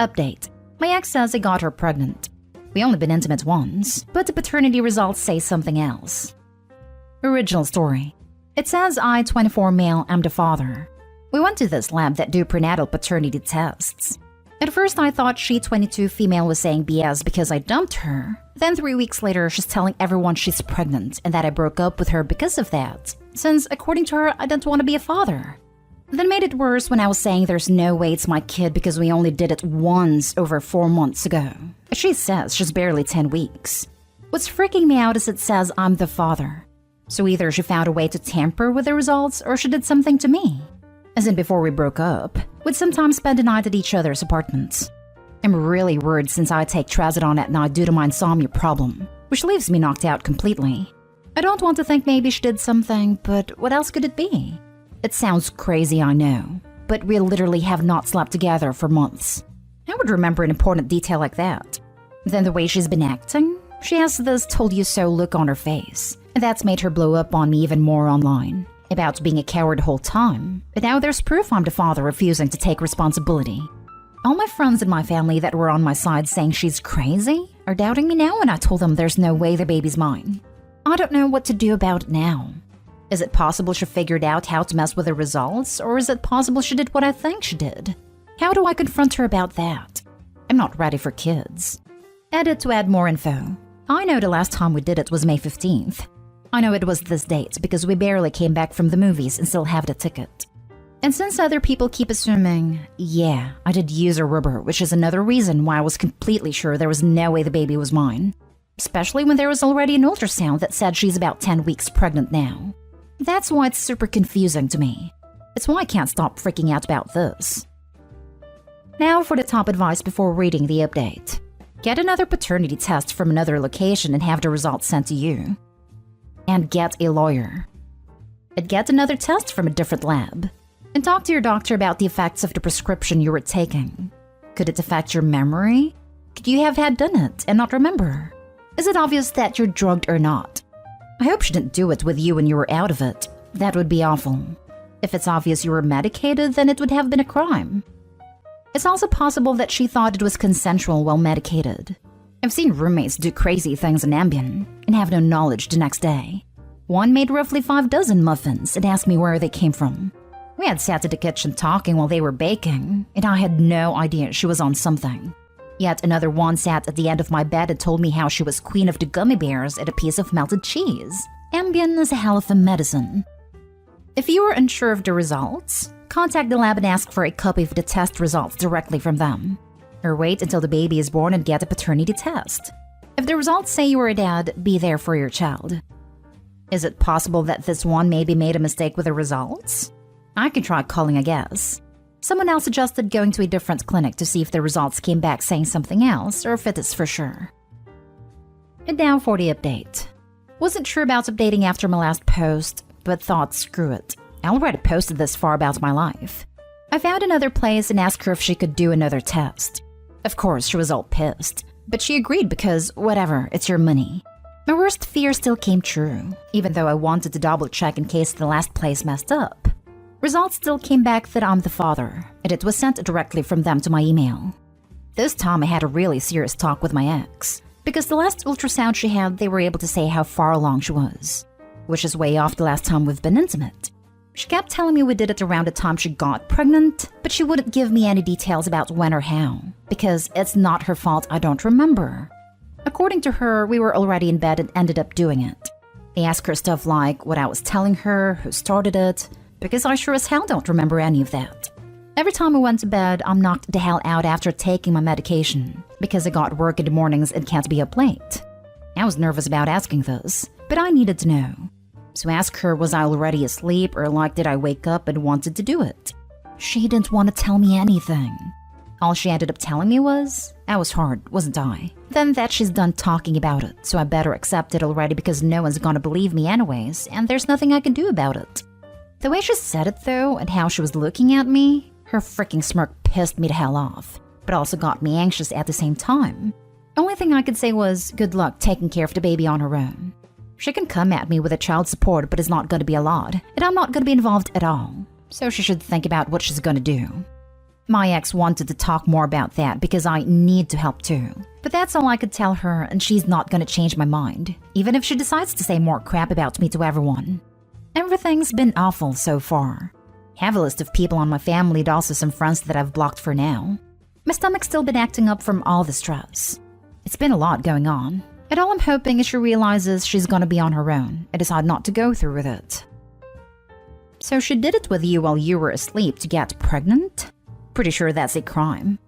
Update. My ex says I got her pregnant. We only been intimate once, but the paternity results say something else. Original story. It says I, 24 male, am the father. We went to this lab that do prenatal paternity tests. At first I thought she, 22 female, was saying BS because I dumped her. Then 3 weeks later she's telling everyone she's pregnant and that I broke up with her because of that, since according to her I didn't want to be a father. Then made it worse when I was saying there's no way it's my kid because we only did it once over 4 months ago. She says she's barely 10 weeks. What's freaking me out is it says I'm the father. So either she found a way to tamper with the results or she did something to me. As in before we broke up, we'd sometimes spend the night at each other's apartments. I'm really worried since I take trazodone at night due to my insomnia problem, which leaves me knocked out completely. I don't want to think maybe she did something, but what else could it be? It sounds crazy, I know, but we literally have not slept together for months. I would remember an important detail like that. Then the way she's been acting, she has this told you so look on her face, and that's made her blow up on me even more online, about being a coward the whole time. But now there's proof I'm the father refusing to take responsibility. All my friends in my family that were on my side saying she's crazy are doubting me now when I told them there's no way the baby's mine. I don't know what to do about it now. Is it possible she figured out how to mess with the results, or is it possible she did what I think she did? How do I confront her about that? I'm not ready for kids. Edit to add more info. I know the last time we did it was May 15th. I know it was this date because we barely came back from the movies and still have the ticket. And since other people keep assuming, yeah, I did use a rubber, which is another reason why I was completely sure there was no way the baby was mine. Especially when there was already an ultrasound that said she's about 10 weeks pregnant now. That's why it's super confusing to me. It's why I can't stop freaking out about this. Now for the top advice before reading the update. Get another paternity test from another location and have the results sent to you. And get a lawyer. And get another test from a different lab. And talk to your doctor about the effects of the prescription you were taking. Could it affect your memory? Could you have had done it and not remember? Is it obvious that you're drugged or not? I hope she didn't do it with you when you were out of it. That would be awful. If it's obvious you were medicated, then it would have been a crime. It's also possible that she thought it was consensual while medicated. I've seen roommates do crazy things on Ambien and have no knowledge the next day. One made roughly 5 dozen muffins and asked me where they came from. We had sat at the kitchen talking while they were baking, and I had no idea she was on something. Yet another one sat at the end of my bed and told me how she was queen of the gummy bears and a piece of melted cheese. Ambien is a hell of a medicine. If you are unsure of the results, contact the lab and ask for a copy of the test results directly from them. Or wait until the baby is born and get a paternity test. If the results say you are a dad, be there for your child. Is it possible that this one maybe made a mistake with the results? I can try calling, I guess. Someone else suggested going to a different clinic to see if the results came back saying something else or if it is for sure. And now for the update. Wasn't sure about updating after my last post, but thought screw it. I already posted this far about my life. I found another place and asked her if she could do another test. Of course, she was all pissed, but she agreed because, whatever, it's your money. My worst fear still came true, even though I wanted to double check in case the last place messed up. Results still came back that I'm the father, and it was sent directly from them to my email. This time I had a really serious talk with my ex, because the last ultrasound she had, they were able to say how far along she was, which is way off the last time we've been intimate. She kept telling me we did it around the time she got pregnant, but she wouldn't give me any details about when or how, because it's not her fault I don't remember. According to her, we were already in bed and ended up doing it. I asked her stuff like what I was telling her, who started it, because I sure as hell don't remember any of that. Every time I went to bed, I'm knocked the hell out after taking my medication, because I got work in the mornings and can't be up late. I was nervous about asking this, but I needed to know. So I asked her was I already asleep or like did I wake up and wanted to do it. She didn't want to tell me anything. All she ended up telling me was, I was hard, wasn't I? Then that she's done talking about it, so I better accept it already because no one's gonna believe me anyways, and there's nothing I can do about it. The way she said it though, and how she was looking at me, her freaking smirk pissed me the hell off, but also got me anxious at the same time. Only thing I could say was, good luck taking care of the baby on her own. She can come at me with a child support, but it's not gonna be a lot, and I'm not gonna be involved at all, so she should think about what she's gonna do. My ex wanted to talk more about that because I need to help too. But that's all I could tell her, and she's not gonna change my mind, even if she decides to say more crap about me to everyone. Everything's been awful so far. Have a list of people on my family and also some friends that I've blocked for now. My stomach's still been acting up from all the stress. It's been a lot going on, and all I'm hoping is she realizes she's gonna be on her own and decide not to go through with it. So she did it with you while you were asleep to get pregnant? Pretty sure that's a crime.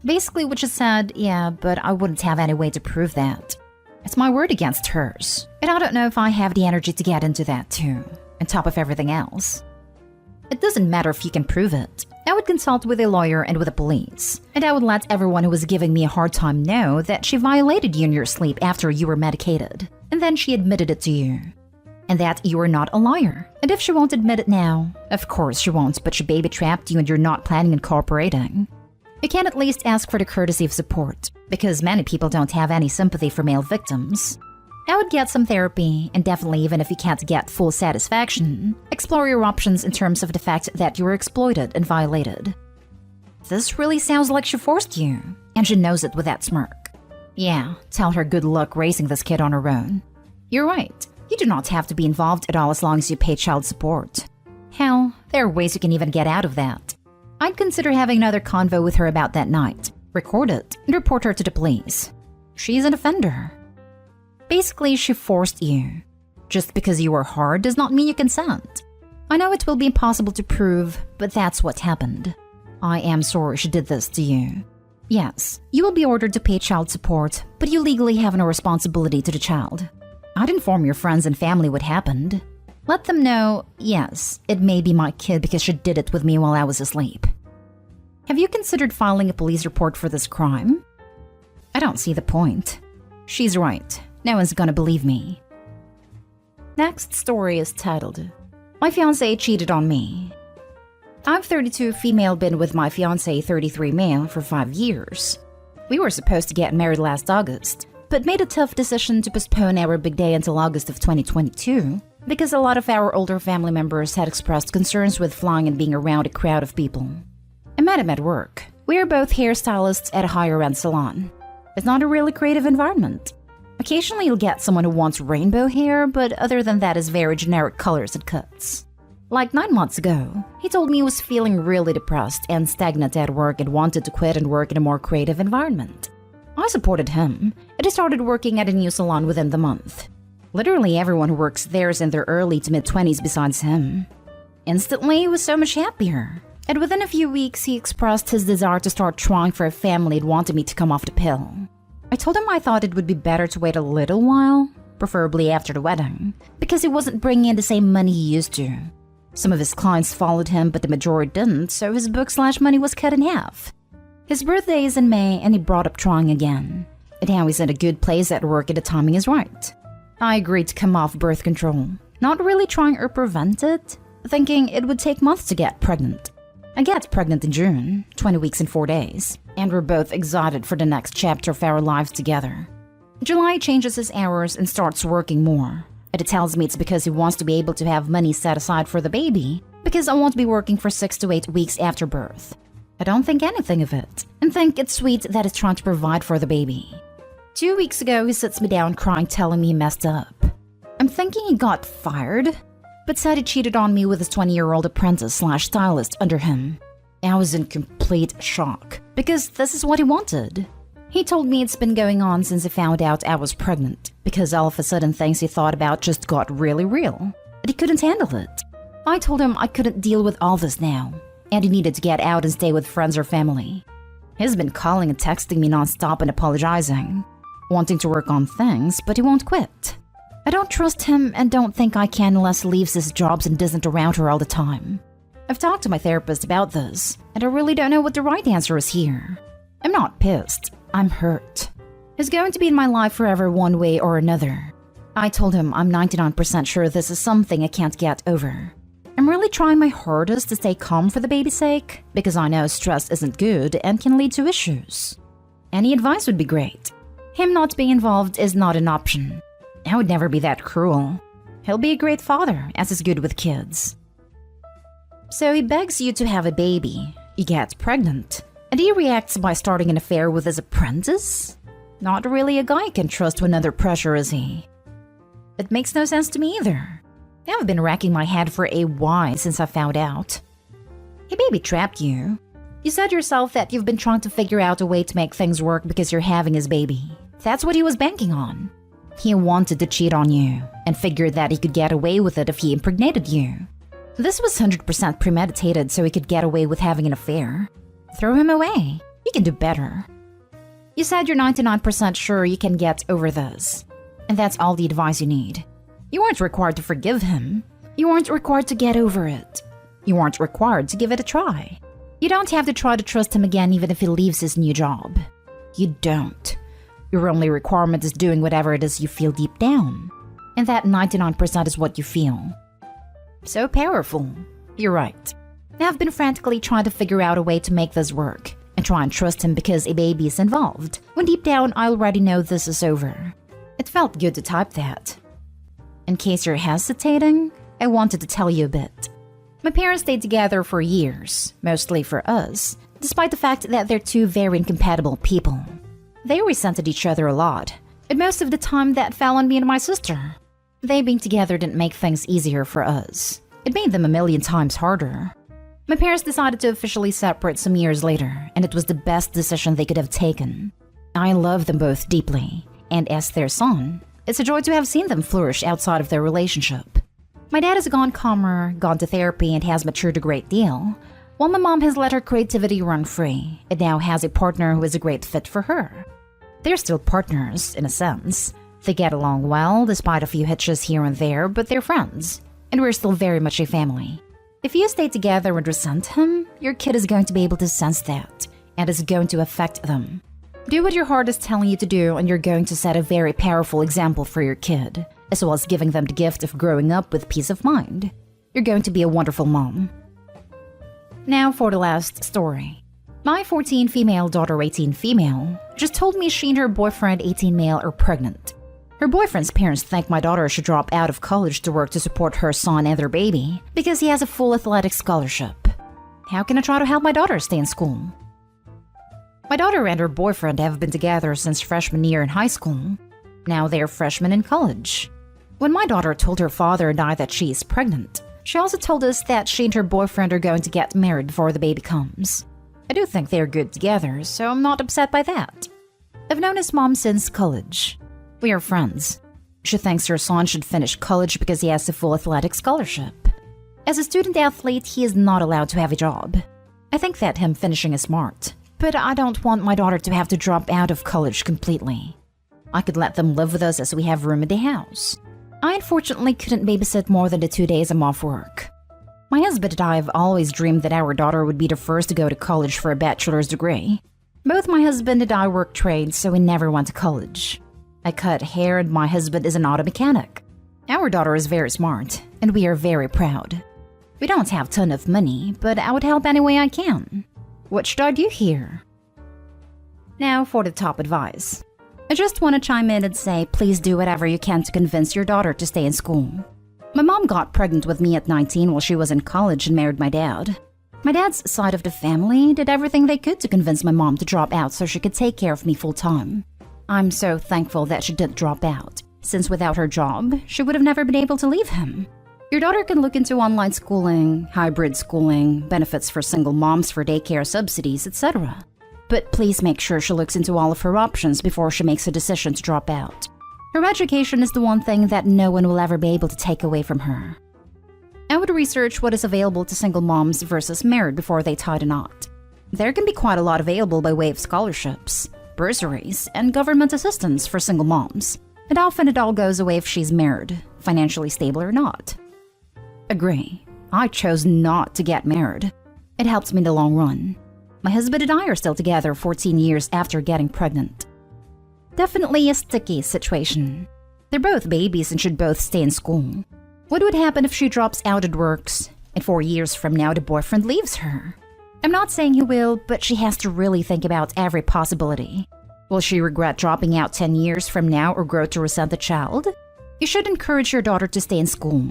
Basically what she said, yeah, but I wouldn't have any way to prove that. It's my word against hers, and I don't know if I have the energy to get into that too, on top of everything else. It doesn't matter if you can prove it. I would consult with a lawyer and with the police, and I would let everyone who was giving me a hard time know that she violated you in your sleep after you were medicated, and then she admitted it to you. And that you are not a liar. And if she won't admit it now, of course she won't, but she baby-trapped you and you're not planning on cooperating. You can at least ask for the courtesy of support, because many people don't have any sympathy for male victims. I would get some therapy, and definitely even if you can't get full satisfaction, explore your options in terms of the fact that you were exploited and violated. This really sounds like she forced you, and she knows it with that smirk. Yeah, tell her good luck raising this kid on her own. You're right. You do not have to be involved at all as long as you pay child support. Hell, there are ways you can even get out of that. I'd consider having another convo with her about that night, record it, and report her to the police. She's an offender. Basically, she forced you. Just because you were hard does not mean you consent. I know it will be impossible to prove, but that's what happened. I am sorry she did this to you. Yes, you will be ordered to pay child support, but you legally have no responsibility to the child. I'd inform your friends and family what happened. Let them know, yes, it may be my kid because she did it with me while I was asleep. Have you considered filing a police report for this crime? I don't see the point. She's right. No one's gonna believe me. Next story is titled, My Fiancé Cheated on Me. I'm 32 female, been with my fiancé 33 male for 5 years. We were supposed to get married last August, but made a tough decision to postpone our big day until August of 2022 because a lot of our older family members had expressed concerns with flying and being around a crowd of people. I met him at work. We are both hairstylists at a higher-end salon. It's not a really creative environment. Occasionally you'll get someone who wants rainbow hair, but other than that is very generic colors and cuts. Like 9 months ago, he told me he was feeling really depressed and stagnant at work and wanted to quit and work in a more creative environment. I supported him, and he started working at a new salon within the month. Literally everyone who works there is in their early to mid-20s besides him. Instantly, he was so much happier. And within a few weeks, he expressed his desire to start trying for a family and wanted me to come off the pill. I told him I thought it would be better to wait a little while, preferably after the wedding, because he wasn't bringing in the same money he used to. Some of his clients followed him, but the majority didn't, so his book/money was cut in half. His birthday is in May, and he brought up trying again. And now he's in a good place at work and the timing is right. I agreed to come off birth control, not really trying or prevent it, thinking it would take months to get pregnant. I get pregnant in June, 20 weeks and 4 days, and we're both excited for the next chapter of our lives together. July changes his hours and starts working more, and it tells me it's because he wants to be able to have money set aside for the baby, because I won't be working for 6 to 8 weeks after birth. I don't think anything of it, and think it's sweet that he's trying to provide for the baby. 2 weeks ago, he sits me down crying, telling me he messed up. I'm thinking he got fired, but said he cheated on me with his 20-year-old apprentice/stylist under him. I was in complete shock, because this is what he wanted. He told me it's been going on since he found out I was pregnant, because all of a sudden things he thought about just got really real, and he couldn't handle it. I told him I couldn't deal with all this now, and he needed to get out and stay with friends or family. He's been calling and texting me nonstop and apologizing, wanting to work on things, but he won't quit. I don't trust him and don't think I can unless he leaves his jobs and isn't around her all the time. I've talked to my therapist about this, and I really don't know what the right answer is here. I'm not pissed, I'm hurt. He's going to be in my life forever one way or another. I told him I'm 99% sure this is something I can't get over. I'm really trying my hardest to stay calm for the baby's sake, because I know stress isn't good and can lead to issues. Any advice would be great. Him not being involved is not an option. I would never be that cruel. He'll be a great father, as is good with kids. So he begs you to have a baby. You get pregnant, and he reacts by starting an affair with his apprentice? Not really a guy you can trust when under pressure, is he? It makes no sense to me either. I've been racking my head for a while since I found out. He maybe trapped you. You said yourself that you've been trying to figure out a way to make things work because you're having his baby. That's what he was banking on. He wanted to cheat on you and figured that he could get away with it if he impregnated you. This was 100% premeditated so he could get away with having an affair. Throw him away. You can do better. You said you're 99% sure you can get over this. And that's all the advice you need. You aren't required to forgive him. You aren't required to get over it. You aren't required to give it a try. You don't have to try to trust him again even if he leaves his new job. You don't. Your only requirement is doing whatever it is you feel deep down. And that 99% is what you feel. So powerful. You're right. I've been frantically trying to figure out a way to make this work and try and trust him because a baby is involved, when deep down I already know this is over. It felt good to type that. In case you're hesitating, I wanted to tell you a bit. My parents stayed together for years, mostly for us, despite the fact that they're two very incompatible people. They resented each other a lot, and most of the time that fell on me and my sister. They being together didn't make things easier for us. It made them a million times harder. My parents decided to officially separate some years later, and it was the best decision they could have taken. I love them both deeply, and as their son, it's a joy to have seen them flourish outside of their relationship. My dad has gone calmer, gone to therapy, and has matured a great deal, while my mom has let her creativity run free and now has a partner who is a great fit for her. They're still partners, in a sense. They get along well, despite a few hitches here and there, but they're friends, and we're still very much a family. If you stay together and resent him, your kid is going to be able to sense that, and it's going to affect them. Do what your heart is telling you to do, and you're going to set a very powerful example for your kid, as well as giving them the gift of growing up with peace of mind. You're going to be a wonderful mom. Now for the last story. My 14 female daughter, 18 female, just told me she and her boyfriend, 18 male, are pregnant. Her boyfriend's parents think my daughter should drop out of college to work to support her son and their baby because he has a full athletic scholarship. How can I try to help my daughter stay in school? My daughter and her boyfriend have been together since freshman year in high school. Now they're freshmen in college. When my daughter told her father and I that she is pregnant, she also told us that she and her boyfriend are going to get married before the baby comes. I do think they're good together, so I'm not upset by that. I've known his mom since college. We are friends. She thinks her son should finish college because he has a full athletic scholarship. As a student athlete, he is not allowed to have a job. I think that him finishing is smart, but I don't want my daughter to have to drop out of college completely. I could let them live with us as we have room in the house. I unfortunately couldn't babysit more than the 2 days I'm off work. My husband and I have always dreamed that our daughter would be the first to go to college for a bachelor's degree. Both my husband and I work trades, so we never went to college. I cut hair and my husband is an auto mechanic. Our daughter is very smart, and we are very proud. We don't have a ton of money, but I would help any way I can. What should I do here? Now for the top advice. I just want to chime in and say please do whatever you can to convince your daughter to stay in school. My mom got pregnant with me at 19 while she was in college and married my dad. My dad's side of the family did everything they could to convince my mom to drop out so she could take care of me full time. I'm so thankful that she didn't drop out, since without her job, she would have never been able to leave him. Your daughter can look into online schooling, hybrid schooling, benefits for single moms for daycare subsidies, etc. But please make sure she looks into all of her options before she makes a decision to drop out. Her education is the one thing that no one will ever be able to take away from her. I would research what is available to single moms versus married before they tie the knot. There can be quite a lot available by way of scholarships, bursaries, and government assistance for single moms, and often it all goes away if she's married, financially stable or not. Agree. I chose not to get married. It helped me in the long run. My husband and I are still together 14 years after getting pregnant. Definitely a sticky situation. They're both babies and should both stay in school. What would happen if she drops out and works, and 4 years from now the boyfriend leaves her? I'm not saying he will, but she has to really think about every possibility. Will she regret dropping out 10 years from now or grow to resent the child? You should encourage your daughter to stay in school.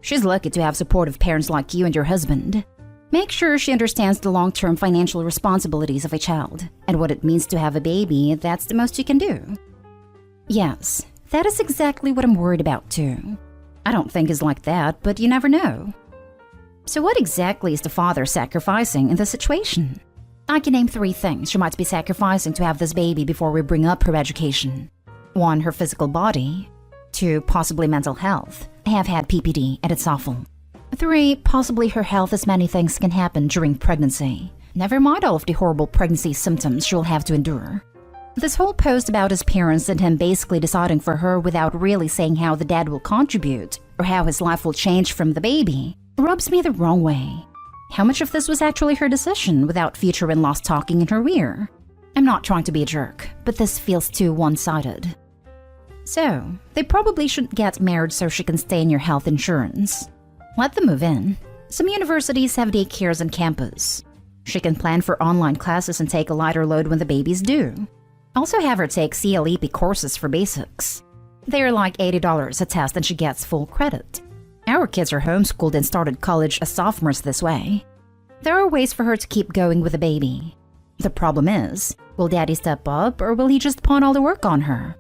She's lucky to have supportive parents like you and your husband. Make sure she understands the long-term financial responsibilities of a child and what it means to have a baby. That's the most you can do. Yes, that is exactly what I'm worried about too. I don't think it's like that, but you never know. So what exactly is the father sacrificing in this situation? I can name 3 things she might be sacrificing to have this baby before we bring up her education. 1, her physical body. 2, possibly mental health. I have had PPD and it's awful. 3, possibly her health, as many things can happen during pregnancy. Never mind all of the horrible pregnancy symptoms she'll have to endure. This whole post about his parents and him basically deciding for her without really saying how the dad will contribute or how his life will change from the baby rubs me the wrong way. How much of this was actually her decision without future in-laws talking in her ear? I'm not trying to be a jerk, but this feels too one-sided. So, they probably shouldn't get married so she can stay in your health insurance. Let them move in. Some universities have daycares on campus. She can plan for online classes and take a lighter load when the baby's due. Also have her take CLEP courses for basics. They're like $80 a test and she gets full credit. Our kids are homeschooled and started college as sophomores this way. There are ways for her to keep going with the baby. The problem is, will daddy step up or will he just pawn all the work on her?